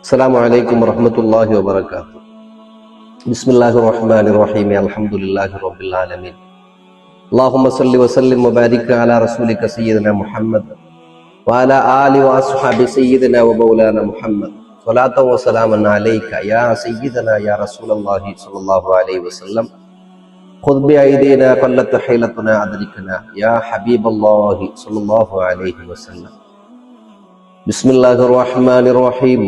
അസ്സലാമു അലൈക്കും വറഹ്മത്തുള്ളാഹി വബറകാതുഹു. ബിസ്മില്ലാഹിർ റഹ്മാനിർ റഹീം. അൽഹംദുലില്ലാഹി റബ്ബിൽ ആലമീൻ. അല്ലാഹുമ്മ സ്വല്ലി വസല്ലിം വബാരിക് അലാ റസൂലിക സയ്യിദിനാ മുഹമ്മദ് വഅലാ ആലി വഅസ്ഹാബി സയ്യിദിനാ വമൗലാനാ മുഹമ്മദ്. സ്വലാത്തു വസ്സലാമു അലൈക യാ സയ്യിദനാ യാ റസൂലല്ലാഹി സ്വല്ലല്ലാഹു അലൈഹി വസല്ലം. ഖുദ് ബിഅയ്ദീനാ ഖല്ലത്ത് ഹൈലത്തുനാ അദ്രികനാ യാ ഹബീബല്ലാഹി സ്വല്ലല്ലാഹു അലൈഹി വസല്ലം. ബിസ്മില്ലാഹിർ റഹ്മാനിർ റഹീം.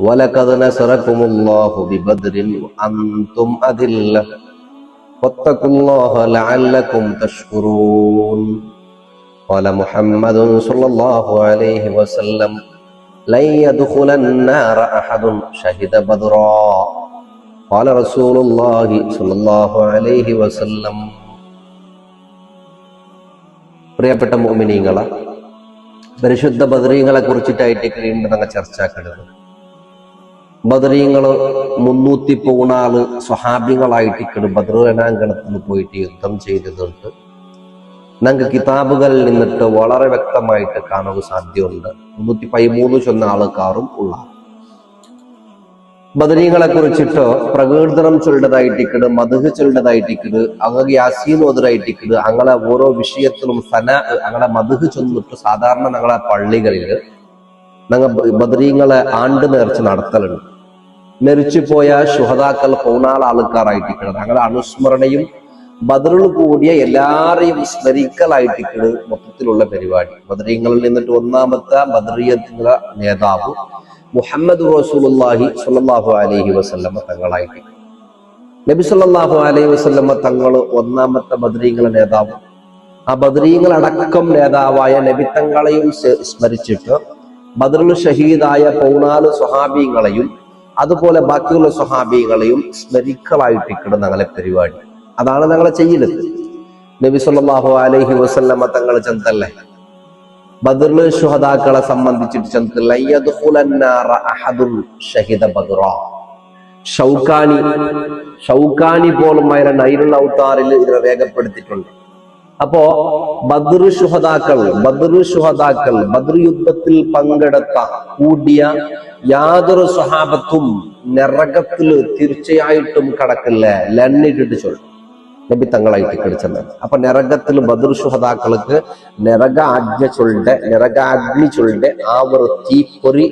വലഖദ് നസറകുമുല്ലാഹു ബിബദ്രിൻ വഅൻതും അദില്ല വത്തഖുല്ലാഹ ലഅല്ലകും തഷ്കുറൂൻ. ഖാല മുഹമ്മദുൻ സ്വല്ലല്ലാഹു അലൈഹി വസല്ലം ലൻ യദ്ഖുലൻ നാറ അഹദുൻ ശഹിദ ബദ്റാ. ഖാല റസൂലുള്ളാഹി സ്വല്ലല്ലാഹു അലൈഹി വസല്ലം. പ്രിയപ്പെട്ട മുഅ്മിനീങ്ങളെ, പരിശുദ്ധ ബദരീങ്ങളെ കുറിച്ചിട്ടായിട്ട് വീണ്ടും ഞങ്ങൾ ചർച്ചയാക്കുന്നത്. ബദരീങ്ങള് 314 സ്വഹാബികളായിട്ട് ബദർ രണാങ്കണത്തിൽ പോയിട്ട് യുദ്ധം ചെയ്തതുകൊണ്ട് ഞങ്ങൾക്ക് കിതാബുകളിൽ നിന്നിട്ട് വളരെ വ്യക്തമായിട്ട് കാണുക സാധ്യമുണ്ട്. 313 ചൊന്ന ആൾക്കാരും ഉള്ള ബദരീങ്ങളെ കുറിച്ചിട്ട് പ്രകീർത്തനം ചൊല്ലതായിട്ടിക്കട്, മദ്ഹ് ചൊല്ലതായിട്ടിക്കട്, അങ്ങനെ യാസീൻ ഓതറായിട്ടിക്കട്, അങ്ങനെ ഓരോ വിഷയത്തിലും അങ്ങനെ മദ്ഹ് ചൊന്നിട്ട് സാധാരണ ഞങ്ങളെ പള്ളികളിൽ ഞങ്ങൾ ബദരീങ്ങളെ ആണ്ട് നേർച്ച നടത്തലുണ്ട്. മരിച്ചുപോയ ശുഹദാക്കൾ പൗണാൾ ആൾക്കാരായിട്ടിക്കട് ഞങ്ങളെ അനുസ്മരണയും ബദറിൽ കൂടിയ എല്ലാരെയും സ്മരിക്കലായിട്ടിക്കട് മൊത്തത്തിലുള്ള പരിപാടി. ബദരീങ്ങളിൽ നിന്നിട്ട് ഒന്നാമത്തെ ബദറിയത്തിന്റെ നേതാവ് മുഹമ്മദ് റസൂലുള്ളാഹി സ്വല്ലല്ലാഹു അലൈഹി വസല്ലമ തങ്ങളായിട്ട്. നബി സ്വല്ലല്ലാഹു അലൈഹി വസല്ലമ തങ്ങൾ ഒന്നാമത്തെ ബദരീങ്ങളെ നേതാവ്. ആ ബദരീങ്ങൾ അടക്കം നേതാവായ നബി തങ്ങളെയും സ്മരിച്ചിട്ട് ബദറിൽ ഷഹീദായ 14 സ്വഹാബികളെയും അതുപോലെ ബാക്കിയുള്ള സ്വഹാബികളെയും സ്മരിക്കലായിട്ടിക്കണം ഞങ്ങളെ പരിപാടി. അതാണ് ഞങ്ങളെ ചെയ്യുന്നത്. നബി സ്വല്ലല്ലാഹു അലൈഹി വസല്ലമ തങ്ങൾ ചെന്തല്ലേ ബദറിൽ ശുഹദാക്കളെ സംബന്ധിച്ചിട്ട് ചെന്തല്ല ഷൗക്കാനി പോലും അതിനെ നൈറുൽ ഔതാറിൽ ഇതിനെ രേഖപ്പെടുത്തിയിട്ടുണ്ട്. അപ്പോ ബദർ ശുഹദാക്കൾ ബദർ യുദ്ധത്തിൽ പങ്കെടുത്ത കൂടിയ യാതൊരു സ്വഹാബത്തും നരകത്തിൽ തീർച്ചയായിട്ടും കടക്കില്ല ലന്നിട്ടിട്ട് ചൊല്ലും നബി തങ്ങളായിട്ട് കിടച്ചത്. അപ്പൊ നരകത്തിൽ ബദർ ശുഹദാക്കൾക്ക് നരകാഗ്നി ചൊല്ലെ ആ ഒരു തീപ്പൊരി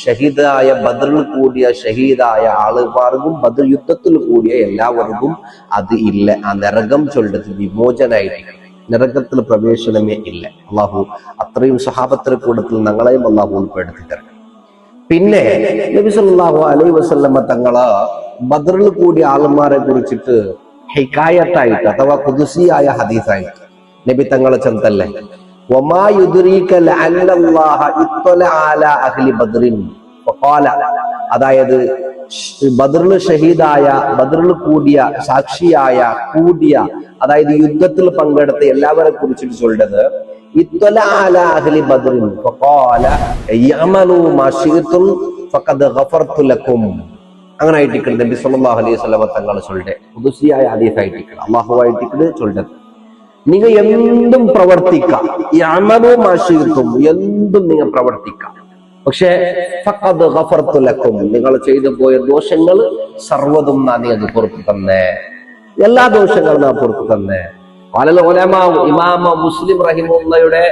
ഷഹീദായ ബദറിൽ കൂടിയ ഷഹീദായ ആളുകാർക്കും ബദർ യുദ്ധത്തിൽ കൂടിയ എല്ലാവർക്കും അത് ഇല്ല. ആ നരകം ചൊല്ലത് വിമോചനായിട്ട് നരകത്തിൽ പ്രവേശനമേ ഇല്ല. അള്ളാഹു അത്രയും സ്വഹാബത്തിന് കൂട്ടത്തിൽ ഞങ്ങളെയും അള്ളാഹു ഉൾപ്പെടുത്തി തരണം. പിന്നെ നബി സല്ലല്ലാഹു അലൈഹി വസല്ലമ തങ്ങള് ബദറിൽ കൂടിയ ആളുമാരെ കുറിച്ചിട്ട് ഹിക്കായത്തായിട്ട് അഥവാ ഖുദ്സിയായ ഹദീസായിട്ട് നബി തങ്ങളെ ചെന്തല്ലേ വമാ യുദ്രീക ലഅല്ലല്ലാഹ ഇത്തല അലാ അഹ്ലി ബദ്റിൻ ഫഖാല. അതായത് ബദറിൽ ഷഹീദായ ബദറിൽ കൂടിയ സാക്ഷിയായ കൂടിയ അതായത് യുദ്ധത്തിൽ പങ്കെടുത്ത എല്ലാവരെ കുറിച്ചിട്ട് ചൊല്ലത് ഇത്തല അലാ അഹ്ലി ബദ്റിൻ ഫഖാല യഅമലു മാ ശിഅ്തും ഫഖദ് ഗഫർതു ലക്കും. അങ്ങനെ ആയിട്ടിക്കണ് നബി സല്ലല്ലാഹു അലൈഹി വസല്ലമ തങ്ങൾ ചൊല്ലെ ഖുദ്സിയായ ഹദീസായിട്ടിക്കണ് അല്ലാഹുവായിട്ടിക്കണ് ചൊല്ലത്. നിങ്ങൾ എന്തും പ്രവർത്തിക്കാം, യഅമലു മാ ശിഅ്തും എന്തും നിങ്ങൾ പ്രവർത്തിക്കാം. പക്ഷേ ഫഖദ് ഗഫർതു ലക്കും നിങ്ങൾ ചെയ്തു പോയ ദോഷങ്ങൾ സർവ്വതും നാം നിങ്ങൾക്ക് പുറത്തു തന്നെ, എല്ലാ ദോഷങ്ങളും നാം പുറത്തു തന്നെ. ഇമാമ മുസ്ലിം റഹിമഹുള്ളയുടെ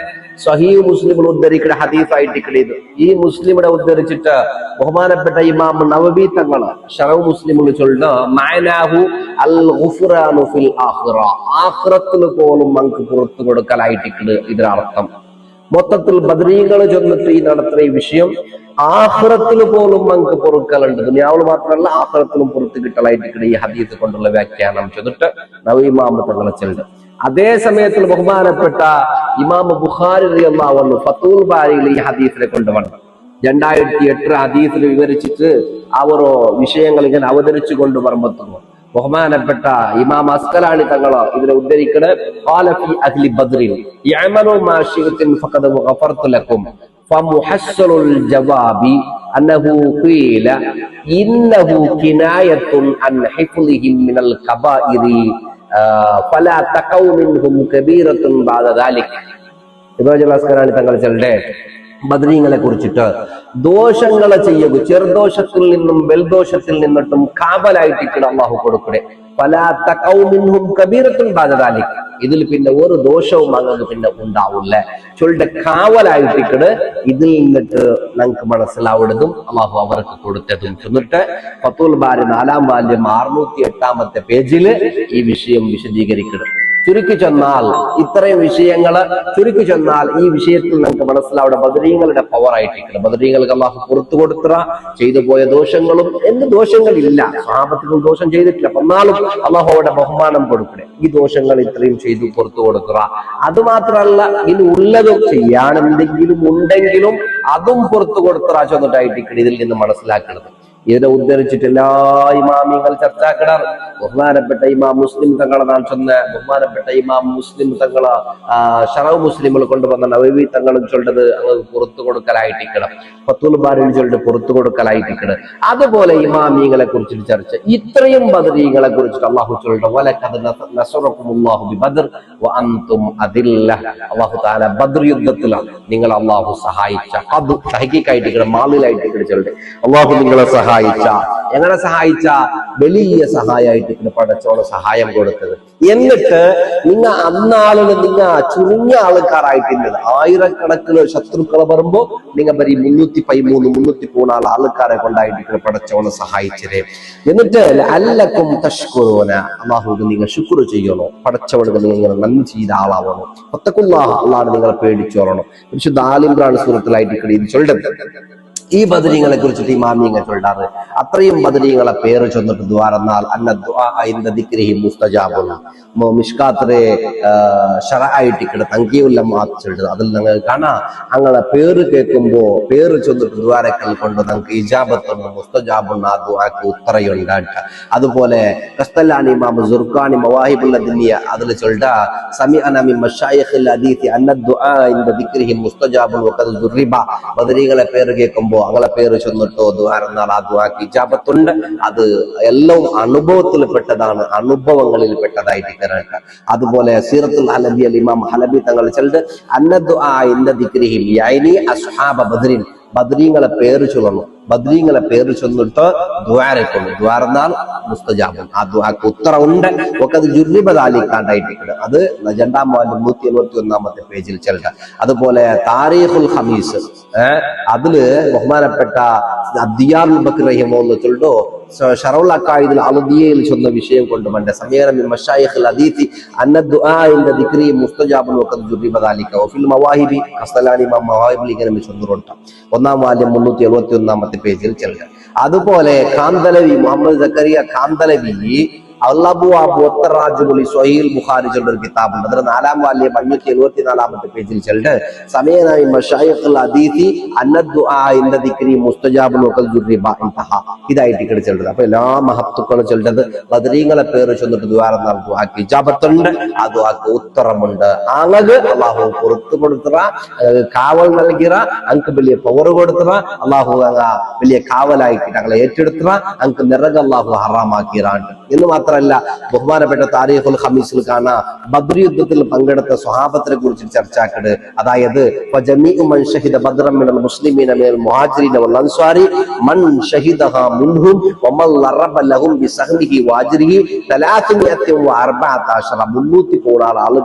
സ്വഹീഹ് മുസ്ലിമിൽ ഉദ്ധരിക്കുന്ന ഹദീസായിട്ട് ഇത് ഈ മുസ്ലിമിനെ ഉദ്ധരിച്ചിട്ട് ബഹുമാനപ്പെട്ട ഇമാം നവവി തങ്ങള് ശറഹ് മുസ്ലിമിൽ ചൊല്ലുന്ന മഅനാഹു അൽ ഗുഫ്റാനു ഫിൽ ആഖിറ. ആഖിറത്തിൽ പോലും നമുക്ക് പുറത്തു കൊടുക്കലായിട്ടിക്കണ് ഇതിനർത്ഥം. മൊത്തത്തിൽ ബദരീകൾ ചൊന്നിട്ട് ഈ നടത്തുന്ന ഈ വിഷയം ആഖിറത്തിൽ പോലും നമുക്ക് പൊറുക്കലുണ്ട്. ദുനിയാവിൽ മാത്രമല്ല ആഖിറത്തിലും പുറത്തു കിട്ടലായിട്ടിക്കണ് ഈ ഹദീസ് കൊണ്ടുള്ള വ്യാഖ്യാനം ചെയ്തിട്ട് നവവി ഇമാം തങ്ങളെ ചൊല്ലുന്നത്. അതേ സമയത്തിൽ ബഹുമാനപ്പെട്ട ഇമാം ബുഖാരി റളിയല്ലാഹു അൻഹു ഫത്തുൽ ബാരിയിൽ ഈ ഹദീസിനെ കൊണ്ടുവന്നു. 2008 ഹദീസിൽ വിവരിച്ചിട്ട് ആ ഓരോ വിഷയങ്ങൾ ഇങ്ങനെ അവതരിച്ചു കൊണ്ടുവരുമ്പോൾ ബഹുമാനപ്പെട്ട ഇമാം അസ്കലാനി തങ്ങള് ഇതിനെ ഉദ്ധരിക്കണ ഖാല ഫീ അഹ്ലി ബദ്രിൻ യഅമലു മാ ശിഅ്തും ഫഖദ് ഗഫർതു ലക്കും ഫമുഹസ്സലുൽ ജവാബി അന്നഹു ഖീല ഇന്നഹു കിനായത്തുൻ അൻ ഹിഫ്ളിഹിം മിനൽ കബായിരി ഫലാ തഖൗ മിൻഹും കബീറത്തുൻ ബഅദ ദാലിക്. ഇബ്രാഹിം അസ്കലാനി തങ്ങൾ ചൊല്ലെ ബദരീങ്ങളെ കുറിച്ചിട്ട് ദോഷങ്ങളെ ചെയ്യുക, ചെറുദോഷത്തിൽ നിന്നും വെൽദോഷത്തിൽ നിന്നിട്ടും കാവലായിട്ട് അള്ളാഹു കൊടുക്കണേ. പല തക്കൗമിൻഹും കബീറത്തുൻ ബാദദാലിക്, ഇതിൽ പിന്നെ ഒരു ദോഷവും അങ്ങനെ പിന്നെ ഉണ്ടാവില്ല. ചൊല്ലുടെ കാവലായിട്ടിക്കട് ഇതിൽ നിന്നിട്ട് നമുക്ക് മനസ്സിലാവുന്നതും അള്ളാഹു അവർക്ക് കൊടുത്തതും ചെന്നിട്ട് ഫത്തുൽ ബാരി 4-ാം വാല്യം 608-ാമത്തെ പേജില് ഈ വിഷയം വിശദീകരിക്കണം. ചുരുക്കി ചെന്നാൽ ഇത്രയും വിഷയങ്ങള് ചുരുക്കി ചെന്നാൽ ഈ വിഷയത്തിൽ നമുക്ക് മനസ്സിലാവുന്ന ബദരീങ്ങളുടെ പവർ ആയിട്ടിരിക്കണം. ബദരീങ്ങൾക്ക് അള്ളാഹു പുറത്തു കൊടുത്ര ചെയ്തു പോയ ദോഷങ്ങളും എന്ത് ദോഷങ്ങളില്ല, സ്വഹാബത്തുകൾ ദോഷം ചെയ്തിട്ടില്ല, എന്നാലും അള്ളാഹു അവിടെ ബഹുമാനം കൊടുക്കണേ. ഈ ദോഷങ്ങൾ ഇത്രയും ചെയ്തു പുറത്തു കൊടുക്കുക. അത് മാത്രമല്ല, ഇനി ഉള്ളതും ചെയ്യാൻ എന്തെങ്കിലും ഉണ്ടെങ്കിലും അതും പുറത്തു കൊടുത്തറ ചെന്നിട്ടായിട്ടിരിക്കണം. ഇതിൽ നിന്ന് മനസ്സിലാക്കുന്നത് ഇതിനെ ഉദ്ധരിച്ചിട്ട് എല്ലാ ഇമാമിങ്ങൾ ചർച്ചാക്കിടാർ. ബഹുമാനപ്പെട്ട ഇമാം മുസ്ലിം തങ്ങളെ നാൾ ചെന്ന ബഹുമാനപ്പെട്ട ഇമാം മുസ്ലിം തങ്ങളെ ഷറവ് മുസ്ലിമുകൾ കൊണ്ടുവന്ന നവവി തങ്ങളും ചൊല്ലത് പുറത്തു കൊടുക്കലായിട്ടിക്കണം, ഫത്തുൽ ബാരിൽ ചൊല്ലിട്ട് പുറത്തു കൊടുക്കലായിട്ടിക്കണം. അതുപോലെ ഇമാമിങ്ങളെ കുറിച്ചിട്ട് ചർച്ച. ഇത്രയും ബദരീങ്ങളെ കുറിച്ചിട്ട് അള്ളാഹു ചൊല്ലിട്ട് വലഖദ് നസറകുമുല്ലാഹു ബിബദർ വഅൻതും അദില്ല. അള്ളാഹു തആല ബദർ യുദ്ധത്തിലാണ് നിങ്ങൾ അള്ളാഹു സഹായിച്ച. ഖദ് തഹഖീഖായിട്ടിക്കണം, മാളിലായിട്ടിക്കണം ചൊല്ലിട്ട് അള്ളാഹു നിങ്ങളെ സഹായിച്ച. എങ്ങനെ സഹായിച്ച? വലിയ സഹായമായിട്ട് പടച്ചോളെ സഹായം കൊടുത്തത്. എന്നിട്ട് നിങ്ങൾ അന്നാളിന് നിങ്ങൾ ചുരുങ്ങിയ ആൾക്കാരായിട്ടില്ലത്, ആയിരക്കണക്കിന് ശത്രുക്കളെ വരുമ്പോ നിങ്ങൾ വരി 313 ആൾക്കാരെ കൊണ്ടായിട്ട് പടച്ചോളെ സഹായിച്ചത്. എന്നിട്ട് അല്ലക്കും തഷ്കുറൂന, അല്ലാഹു നിങ്ങൾ ശുക്ർ ചെയ്യണോ, പടച്ചവൾക്ക് നിങ്ങൾ നന്ദി ചെയ്ത ആളാവണോ, ഫത്തഖുല്ലാഹ് അല്ലാഹുവിനെ നിങ്ങൾ പേടിച്ചോളണം. വിശുദ്ധ ആൽ ഇംറാൻ സൂറത്തിലായിട്ട് ഇത് ചൊല്ലുന്നത്. ഈ ബദരീങ്ങളെ കുറിച്ചിട്ട് ഇമാമിങ്ങൾ ചൊല്ലാറ്. അത്രയും ബദരീങ്ങളെ പേര് ചൊന്നിട്ട് ദ്വാരന്നാൽ അന്ന ദുആ ഇൻദ ദിക്രിഹി മുസ്തജാബുൻ. മിഷ്കാത്തിലെ ശറഅയിട്ടിക്കട തങ്കീഉല്ലമാ ചൊല്ലുന്നത്. അതിൽ നിങ്ങൾ കാണാം, അങ്ങനെ പേര് കേൾക്കുമ്പോ പേര് ചൊന്നിട്ട് ദ്വാരക്കൽ കൊണ്ട് നമുക്ക് ഇജാബത്തുണ്ട്, മുസ്തജാബുൻ, ആ ദുആക്ക് ഉത്തരയുണ്ടാട്ട. അതുപോലെ കസ്തലാനി ഇമാം സുർഖാനി മവാഹിബുൽ ദുനിയ അതിൽ ചൊല്ലുക സമിഅന മിൻ മശായിഖിൽ ഹദീസ് അന്ന ദുആ ഇൻദ ദിക്രിഹി മുസ്തജാബുൻ വഖദ് ദുർരിബ. ബദരീങ്ങളെ പേര് കേൾക്കുമ്പോ അങ്ങനെ പേര് ചെന്നിട്ടോ ദ്വാരന്നാൽ ആ ദ്വാക്ക് ഇജാബത്തുണ്ട്. അത് എല്ലാം അനുഭവത്തിൽ പെട്ടതാണ്, അനുഭവങ്ങളിൽ പെട്ടതായിട്ട് കരാട്ട. അതുപോലെ സീറത്തുൽ ഹലബി അൽ ഇമാം ഹലബി തങ്ങൾ ചൊല്ലുന്നത് അന്ന ദുആ ഇൻദ ദിക്രിഹിം യഅനി അസ്ഹാബ ബദ്രിൻ. ബദ്രീങ്ങളെ പേര് ചൊല്ലണം, ബദ്രീങ്ങളെ പേര് ചെന്നിട്ട് ദ്വാരക്കുന്നു. ദ്വാരന്നാൽ മുസ്തജാബുൻ, ആ ദ്വാക്ക് ഉത്തരവുണ്ട്. ഒക്കെ അത് ജുർരിബദാലിക്കാണ്ടായിട്ടുണ്ട്. അത് 2-ാം വാല്യം 171-ാമത്തെ പേജിൽ ചെല്ലുക. അതുപോലെ താരീഖുൽ ഖമീസ് അതില് ബഹുമാനപ്പെട്ട ദിയാറുൽ ബക്ർ റഹിമഹുല്ലാഹ് ചൊല്ലോ ഷറഉൽ അഖായിദുൽ അൽദിയയിൽ ചെന്ന വിഷയം കൊണ്ട് മന്റെ സമീറ മിൻ മശായിഖിൽ ഹദീസ് അന്ന ദുആ ഇൻദ ദിക്രി മുസ്തജാബുൻ വഖദ് ജുർരിബദാലിക വഫിൽ മവാഹിബി അസ്സലാനി ഇമാം മവാഹിബിൽ ഇങ്ങനെ ചൊല്ലുന്നുണ്ട്. 1-ാം വാല്യം 371-ാമത്തെ പേജിൽ ചെല്ലുക. അതുപോലെ ഖാന്തലവി മുഹമ്മദ് സക്കരിയ ഖാന്തലവി സ്വഹീഹുൽ ബുഖാരി ചൊല്ലൊരു കിതാബുണ്ട്. അതിൽ 4-ാം വാല്യം 574-ാമത്തെ പേജിൽ ചെല്ലുക സമീഅന മിൻ മശായിഖിൽ ഹദീസ് അന്ന ദുആ ഇൻദ ദിക്രി മുസ്തജാബുൻ വഖദ് ജുർരിബ ഇൻതഹ. ഇതായിട്ട് ഇവിടെ ചെല്ലുന്നത്. അപ്പൊ എല്ലാ മഹത്തുക്കളും ചെല്ലുന്നത് ബദരീങ്ങളെ പേര് ചെന്നിട്ട് ദ്വാരന്നാൽ ദുആക്ക് ഇജാബത്തുണ്ട്, ആ ദുആക്ക് ഉത്തരമുണ്ട്. അങ്ങനെ അള്ളാഹു പുറത്തു കൊടുത്തറ, കാവൽ നൽകിറ, അങ്ക് വലിയ പവർ കൊടുത്തറ, അള്ളാഹു വലിയ കാവലായിട്ട് ഞങ്ങളെ ഏറ്റെടുത്തറ, അങ്ക് നിറക അള്ളാഹു ഹറാമാക്കിറാണ്ട് എന്ന് മാത്രമല്ല. ബഹുമാനപ്പെട്ട താരീഖുൽ ഖമീസിൽ കാണാം ബദ്ർ യുദ്ധത്തിൽ പങ്കെടുത്ത സ്വഹാബത്തിനെ കുറിച്ച് ചർച്ചാക്കട്. അതായത് ഫജമീഉ മൻ ഷഹിദ ബദ്റൻ മിനൽ മുസ്ലിമീന മിനൽ മുഹാജിരീന വൽ അൻസ്വാരി മൻ ഷഹിദഹാ മിൻഹും വമൻ ലറബ ലഹും ബിസഹ്മിഹി വാജിരിഹി 314 314 ആൾ